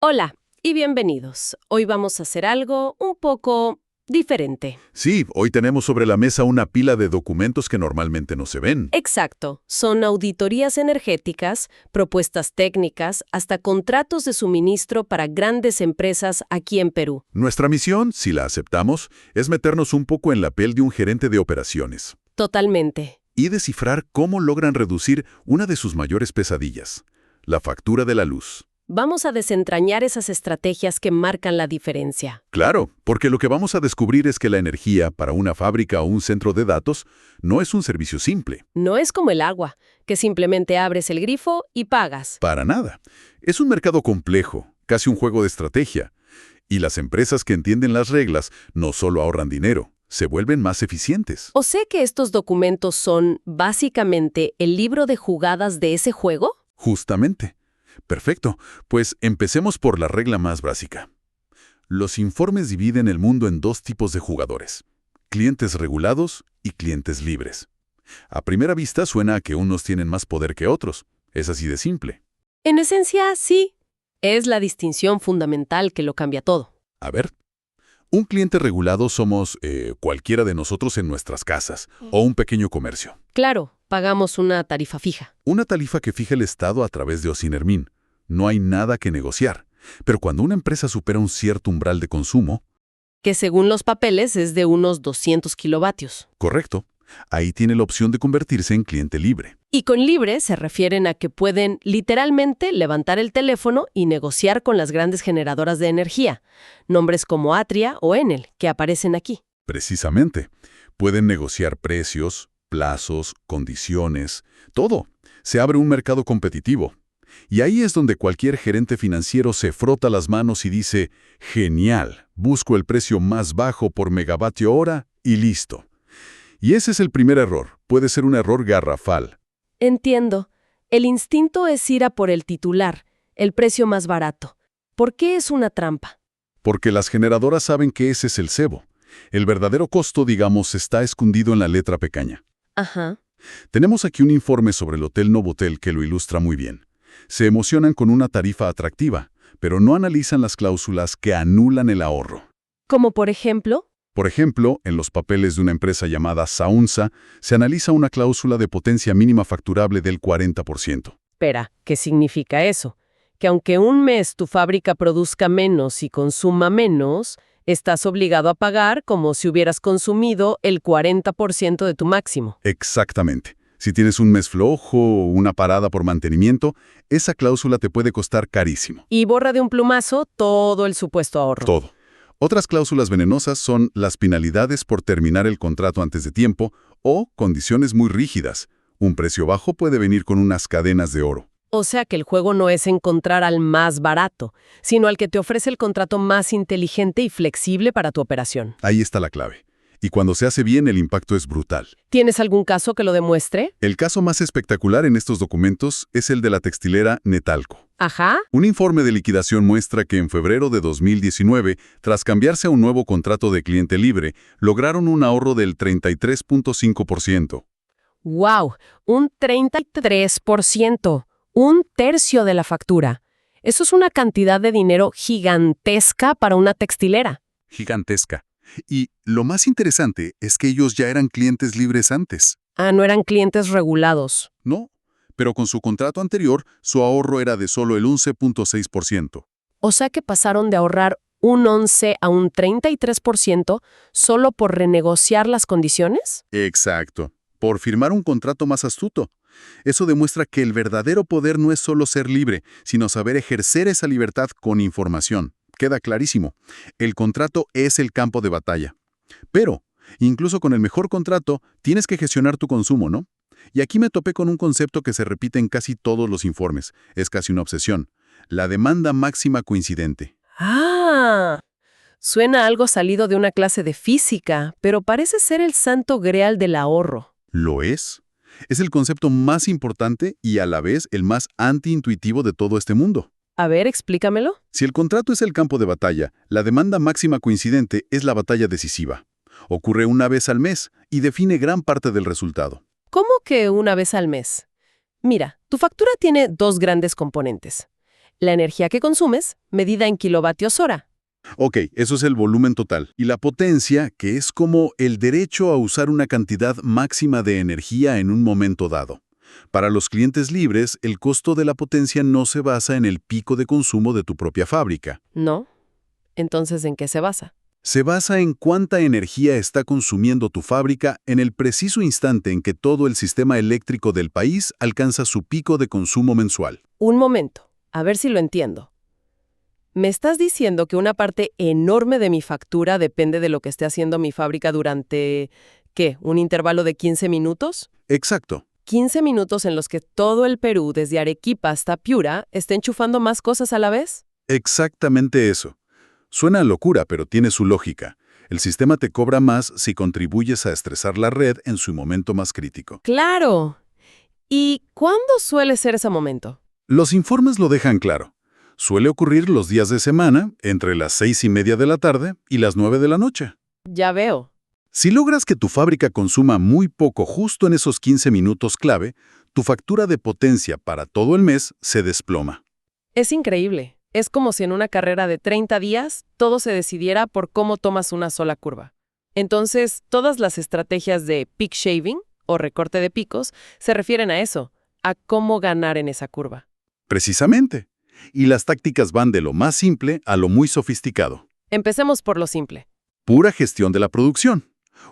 Hola y bienvenidos. Hoy vamos a hacer algo un poco diferente. Sí, hoy tenemos sobre la mesa una pila de documentos que normalmente no se ven. Exacto. Son auditorías energéticas, propuestas técnicas, hasta contratos de suministro para grandes empresas aquí en Perú. Nuestra misión, si la aceptamos, es meternos un poco en la piel de un gerente de operaciones Totalmente. y descifrar cómo logran reducir una de sus mayores pesadillas, la factura de la luz. Vamos a desentrañar esas estrategias que marcan la diferencia. Claro, porque lo que vamos a descubrir es que la energía para una fábrica o un centro de datos no es un servicio simple. No es como el agua, que simplemente abres el grifo y pagas. Para nada. Es un mercado complejo, casi un juego de estrategia. Y las empresas que entienden las reglas no solo ahorran dinero, se vuelven más eficientes. ¿O sé que estos documentos son, básicamente, el libro de jugadas de ese juego? Justamente. Perfecto. Pues empecemos por la regla más básica. Los informes dividen el mundo en dos tipos de jugadores: clientes regulados y clientes libres. A primera vista suena a que unos tienen más poder que otros. Es así de simple. En esencia, sí. Es la distinción fundamental que lo cambia todo. A ver. Un cliente regulado somos cualquiera de nosotros en nuestras casas o un pequeño comercio. Claro, pagamos una tarifa fija. Una tarifa que fija el Estado a través de Ocinermin. No hay nada que negociar. Pero cuando una empresa supera un cierto umbral de consumo, Que según los papeles es de unos 200 kilovatios. correcto, ahí tiene la opción de convertirse en cliente libre. Y con libre se refieren a que pueden literalmente levantar el teléfono y negociar con las grandes generadoras de energía, nombres como Atria o Enel, que aparecen aquí. Precisamente, pueden negociar precios, plazos, condiciones, todo. Se abre un mercado competitivo. Y ahí es donde cualquier gerente financiero se frota las manos y dice: genial, busco el precio más bajo por megavatio hora y listo. Y ese es el primer error. Puede ser un error garrafal. Entiendo. El instinto es ir a por el titular, el precio más barato. ¿Por qué es una trampa? Porque las generadoras saben que ese es el cebo. El verdadero costo, digamos, está escondido en la letra pequeña. Ajá. Tenemos aquí un informe sobre el Hotel Novotel que lo ilustra muy bien. Se emocionan con una tarifa atractiva, pero no analizan las cláusulas que anulan el ahorro. Como por ejemplo, Por ejemplo, en los papeles de una empresa llamada Saunza, se analiza una cláusula de potencia mínima facturable del 40%. espera, ¿qué significa eso? Que aunque un mes tu fábrica produzca menos y consuma menos, estás obligado a pagar como si hubieras consumido el 40% de tu máximo. Exactamente. Si tienes un mes flojo o una parada por mantenimiento, esa cláusula te puede costar carísimo. Y borra de un plumazo todo el supuesto ahorro. Todo. Otras cláusulas venenosas son las penalidades por terminar el contrato antes de tiempo o condiciones muy rígidas. Un precio bajo puede venir con unas cadenas de oro. O sea que el juego no es encontrar al más barato, sino al que te ofrece el contrato más inteligente y flexible para tu operación. Ahí está la clave. Y cuando se hace bien, el impacto es brutal. ¿Tienes algún caso que lo demuestre? El caso más espectacular en estos documentos es el de la textilera Netalco. Ajá. Un informe de liquidación muestra que en febrero de 2019, tras cambiarse a un nuevo contrato de cliente libre, lograron un ahorro del 33.5%. ¡Wow! Un 33%. Un tercio de la factura. Eso es una cantidad de dinero gigantesca para una textilera. Gigantesca. Y lo más interesante es que ellos ya eran clientes libres antes. Ah, no eran clientes regulados. No, pero con su contrato anterior, su ahorro era de solo el 11.6%. O sea que pasaron de ahorrar un 11 a un 33% solo por renegociar las condiciones. Exacto. Por firmar un contrato más astuto. Eso demuestra que el verdadero poder no es solo ser libre, sino saber ejercer esa libertad con información. Queda clarísimo. El contrato es el campo de batalla. Pero, incluso con el mejor contrato, tienes que gestionar tu consumo, ¿no? Y aquí me topé con un concepto que se repite en casi todos los informes. Es casi una obsesión. La demanda máxima coincidente. ¡Ah! Suena algo salido de una clase de física, pero parece ser el santo grial del ahorro. ¿Lo es? Es el concepto más importante y a la vez el más antiintuitivo de todo este mundo. A ver, explícamelo. Si el contrato es el campo de batalla, la demanda máxima coincidente es la batalla decisiva. Ocurre una vez al mes y define gran parte del resultado. ¿Cómo que una vez al mes? Mira, tu factura tiene dos grandes componentes. La energía que consumes, medida en kilovatios hora. Ok, eso es el volumen total. Y la potencia, que es como el derecho a usar una cantidad máxima de energía en un momento dado. Para los clientes libres, el costo de la potencia no se basa en el pico de consumo de tu propia fábrica. ¿No? Entonces, ¿en qué se basa? Se basa en cuánta energía está consumiendo tu fábrica en el preciso instante en que todo el sistema eléctrico del país alcanza su pico de consumo mensual. Un momento, a ver si lo entiendo. ¿Me estás diciendo que una parte enorme de mi factura depende de lo que esté haciendo mi fábrica durante, ¿qué? ¿Un intervalo de 15 minutos? Exacto. 15 minutos en los que todo el Perú, desde Arequipa hasta Piura, está enchufando más cosas a la vez. Exactamente eso. Suena a locura, pero tiene su lógica. El sistema te cobra más si contribuyes a estresar la red en su momento más crítico. ¡Claro! ¿Y cuándo suele ser ese momento? Los informes lo dejan claro. Suele ocurrir los días de semana, entre las 6:30 de la tarde y las 9 de la noche. Ya veo. Si logras que tu fábrica consuma muy poco justo en esos 15 minutos clave, tu factura de potencia para todo el mes se desploma. Es increíble. Es como si en una carrera de 30 días todo se decidiera por cómo tomas una sola curva. Entonces, todas las estrategias de peak shaving o recorte de picos se refieren a eso, a cómo ganar en esa curva. Precisamente. Y las tácticas van de lo más simple a lo muy sofisticado. Empecemos por lo simple. Pura gestión de la producción.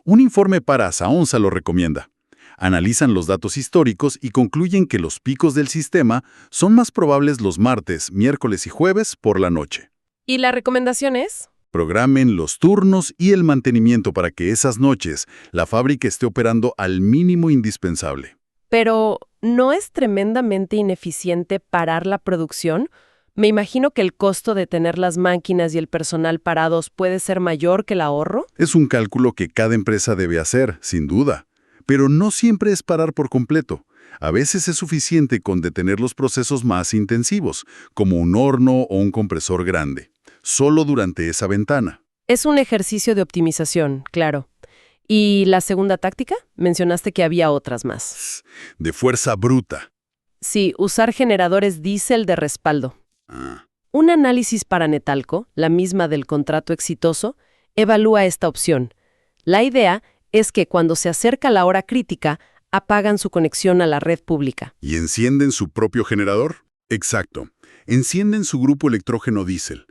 Un informe para Saonza lo recomienda. Analizan los datos históricos y concluyen que los picos del sistema son más probables los martes, miércoles y jueves por la noche. ¿Y la recomendación es? Programen los turnos y el mantenimiento para que esas noches la fábrica esté operando al mínimo indispensable. Pero, ¿no es tremendamente ineficiente parar la producción? Me imagino que el costo de tener las máquinas y el personal parados puede ser mayor que el ahorro. Es un cálculo que cada empresa debe hacer, sin duda. Pero no siempre es parar por completo. A veces es suficiente con detener los procesos más intensivos, como un horno o un compresor grande, solo durante esa ventana. Es un ejercicio de optimización, claro. ¿Y la segunda táctica? Mencionaste que había otras más. De fuerza bruta. Sí, usar generadores diésel de respaldo. Ah. Un análisis para Netalco, la misma del contrato exitoso, evalúa esta opción. La idea es que cuando se acerca la hora crítica, apagan su conexión a la red pública. ¿Y encienden su propio generador? Exacto. Encienden su grupo electrógeno diésel.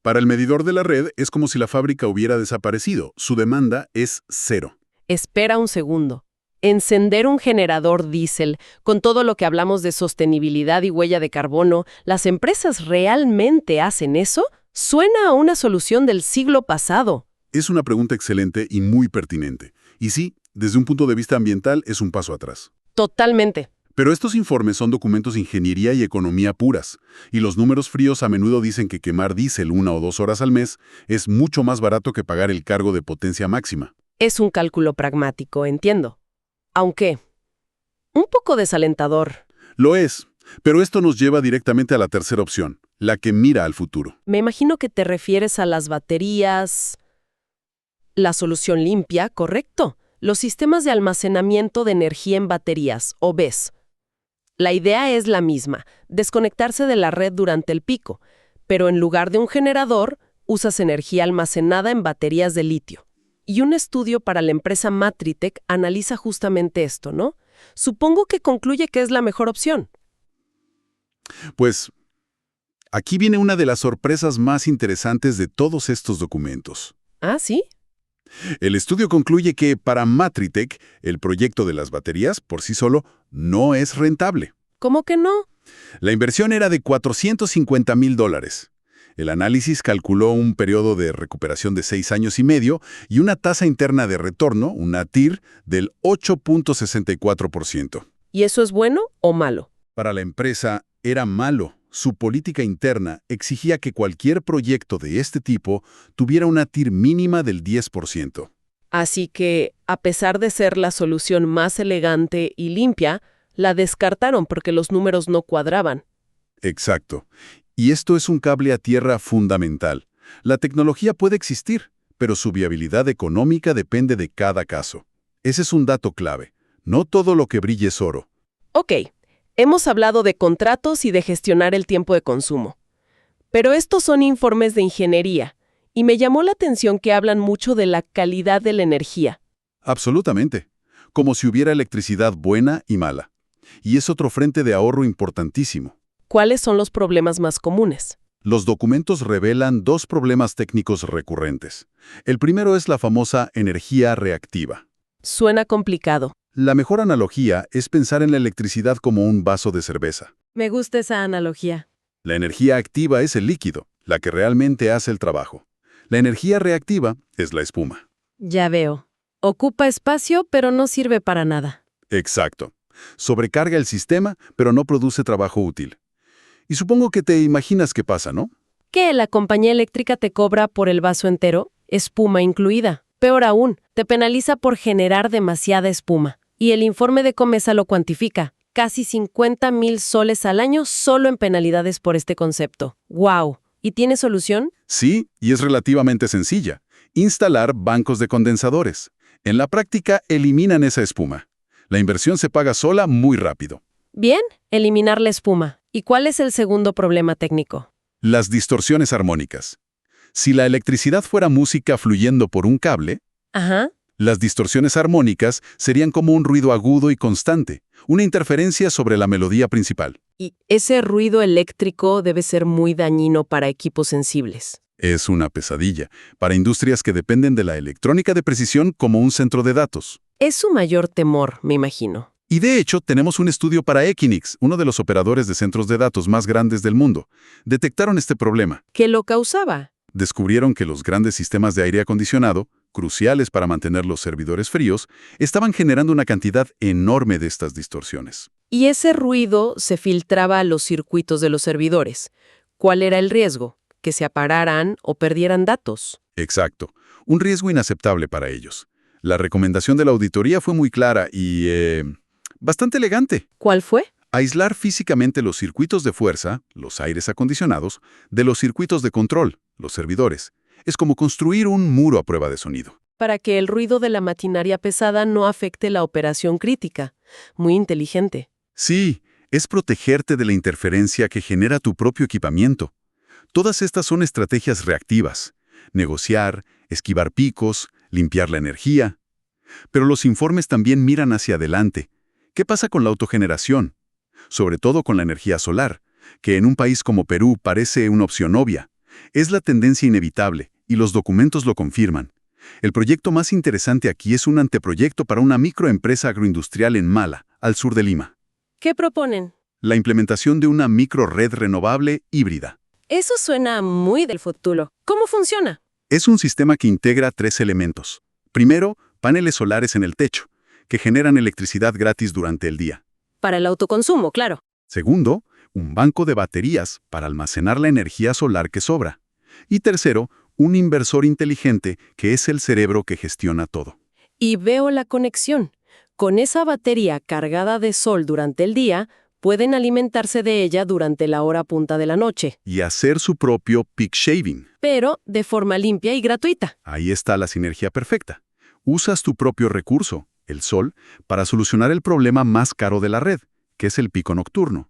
Para el medidor de la red es como si la fábrica hubiera desaparecido. Su demanda es cero. Espera un segundo. Encender un generador diésel, con todo lo que hablamos de sostenibilidad y huella de carbono, ¿las empresas realmente hacen eso? Suena a una solución del siglo pasado. Es una pregunta excelente y muy pertinente. Y sí, desde un punto de vista ambiental es un paso atrás. Totalmente. Pero estos informes son documentos de ingeniería y economía puras, y los números fríos a menudo dicen que quemar diésel 1 o 2 horas al mes es mucho más barato que pagar el cargo de potencia máxima. Es un cálculo pragmático, entiendo. Aunque, un poco desalentador. Lo es, pero esto nos lleva directamente a la tercera opción, la que mira al futuro. Me imagino que te refieres a las baterías. La solución limpia, ¿correcto? Los sistemas de almacenamiento de energía en baterías, o BESS. La idea es la misma, desconectarse de la red durante el pico, pero en lugar de un generador, usas energía almacenada en baterías de litio. Y un estudio para la empresa Matritec analiza justamente esto, ¿no? Supongo que concluye que es la mejor opción. Pues, aquí viene una de las sorpresas más interesantes de todos estos documentos. ¿Ah, sí? El estudio concluye que para Matritec, el proyecto de las baterías por sí solo no es rentable. ¿Cómo que no? La inversión era de $450,000. El análisis calculó un periodo de recuperación de 6 años y medio y una tasa interna de retorno, una TIR, del 8.64%. ¿Y eso es bueno o malo? Para la empresa era malo. Su política interna exigía que cualquier proyecto de este tipo tuviera una TIR mínima del 10%. Así que, a pesar de ser la solución más elegante y limpia, la descartaron porque los números no cuadraban. Exacto. Y esto es un cable a tierra fundamental. La tecnología puede existir, pero su viabilidad económica depende de cada caso. Ese es un dato clave. No todo lo que brille es oro. Ok, hemos hablado de contratos y de gestionar el tiempo de consumo. Pero estos son informes de ingeniería, y me llamó la atención que hablan mucho de la calidad de la energía. Absolutamente. Como si hubiera electricidad buena y mala. Y es otro frente de ahorro importantísimo. ¿Cuáles son los problemas más comunes? Los documentos revelan dos problemas técnicos recurrentes. El primero es la famosa energía reactiva. Suena complicado. La mejor analogía es pensar en la electricidad como un vaso de cerveza. Me gusta esa analogía. La energía activa es el líquido, la que realmente hace el trabajo. La energía reactiva es la espuma. Ya veo. Ocupa espacio, pero no sirve para nada. Exacto. Sobrecarga el sistema, pero no produce trabajo útil. Y supongo que te imaginas qué pasa, ¿no? ¿Que la compañía eléctrica te cobra por el vaso entero? Espuma incluida. Peor aún, te penaliza por generar demasiada espuma. Y el informe de Comesa lo cuantifica. Casi 50,000 soles al año solo en penalidades por este concepto. ¡Wow! ¿Y tiene solución? Sí, y es relativamente sencilla. Instalar bancos de condensadores. En la práctica, eliminan esa espuma. La inversión se paga sola muy rápido. Bien, eliminar la espuma. ¿Y cuál es el segundo problema técnico? Las distorsiones armónicas. Si la electricidad fuera música fluyendo por un cable, Ajá. las distorsiones armónicas serían como un ruido agudo y constante, una interferencia sobre la melodía principal. Y ese ruido eléctrico debe ser muy dañino para equipos sensibles. Es una pesadilla para industrias que dependen de la electrónica de precisión como un centro de datos. Es su mayor temor, me imagino. Y de hecho, tenemos un estudio para Equinix, uno de los operadores de centros de datos más grandes del mundo. Detectaron este problema. ¿Qué lo causaba? Descubrieron que los grandes sistemas de aire acondicionado, cruciales para mantener los servidores fríos, estaban generando una cantidad enorme de estas distorsiones. Y ese ruido se filtraba a los circuitos de los servidores. ¿Cuál era el riesgo? Que se apagaran o perdieran datos. Exacto. Un riesgo inaceptable para ellos. La recomendación de la auditoría fue muy clara y bastante elegante. ¿Cuál fue? Aislar físicamente los circuitos de fuerza, los aires acondicionados, de los circuitos de control, los servidores. Es como construir un muro a prueba de sonido. Para que el ruido de la maquinaria pesada no afecte la operación crítica. Muy inteligente. Sí, es protegerte de la interferencia que genera tu propio equipamiento. Todas estas son estrategias reactivas. Negociar, esquivar picos, limpiar la energía. Pero los informes también miran hacia adelante. ¿Qué pasa con la autogeneración? Sobre todo con la energía solar, que en un país como Perú parece una opción obvia. Es la tendencia inevitable, y los documentos lo confirman. El proyecto más interesante aquí es un anteproyecto para una microempresa agroindustrial en Mala, al sur de Lima. ¿Qué proponen? La implementación de una microred renovable híbrida. Eso suena muy del futuro. ¿Cómo funciona? Es un sistema que integra tres elementos. Primero, paneles solares en el techo, que generan electricidad gratis durante el día. Para el autoconsumo, claro. Segundo, un banco de baterías para almacenar la energía solar que sobra. Y tercero, un inversor inteligente que es el cerebro que gestiona todo. Y veo la conexión. Con esa batería cargada de sol durante el día, pueden alimentarse de ella durante la hora punta de la noche. Y hacer su propio peak shaving. Pero de forma limpia y gratuita. Ahí está la sinergia perfecta. Usas tu propio recurso, el sol, para solucionar el problema más caro de la red, que es el pico nocturno.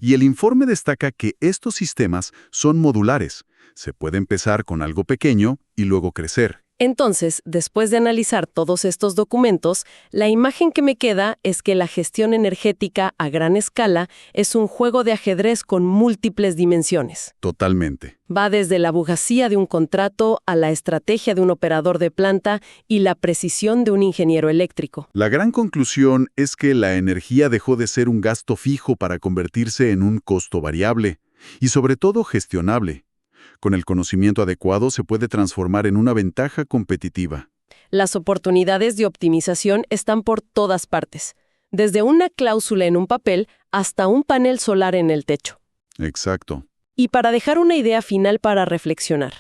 Y el informe destaca que estos sistemas son modulares. Se puede empezar con algo pequeño y luego crecer. Entonces, después de analizar todos estos documentos, la imagen que me queda es que la gestión energética a gran escala es un juego de ajedrez con múltiples dimensiones. Totalmente. Va desde la abogacía de un contrato a la estrategia de un operador de planta y la precisión de un ingeniero eléctrico. La gran conclusión es que la energía dejó de ser un gasto fijo para convertirse en un costo variable y sobre todo gestionable. Con el conocimiento adecuado se puede transformar en una ventaja competitiva. Las oportunidades de optimización están por todas partes, desde una cláusula en un papel hasta un panel solar en el techo. Exacto. Y para dejar una idea final para reflexionar,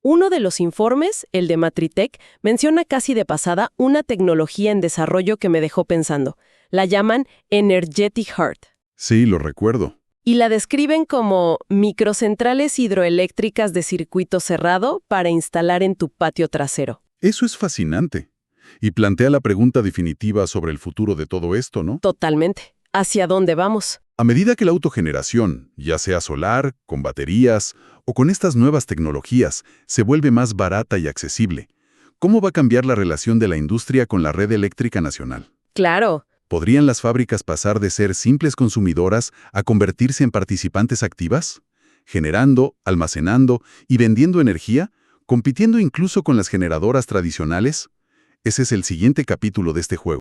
uno de los informes, el de Matritech, menciona casi de pasada una tecnología en desarrollo que me dejó pensando. La llaman Energetic Heart. Sí, lo recuerdo. Y la describen como microcentrales hidroeléctricas de circuito cerrado para instalar en tu patio trasero. Eso es fascinante. Y plantea la pregunta definitiva sobre el futuro de todo esto, ¿no? Totalmente. ¿Hacia dónde vamos? A medida que la autogeneración, ya sea solar, con baterías o con estas nuevas tecnologías, se vuelve más barata y accesible, ¿cómo va a cambiar la relación de la industria con la red eléctrica nacional? Claro. ¿Podrían las fábricas pasar de ser simples consumidoras a convertirse en participantes activas? Generando, almacenando y vendiendo energía, compitiendo incluso con las generadoras tradicionales. Ese es el siguiente capítulo de este juego.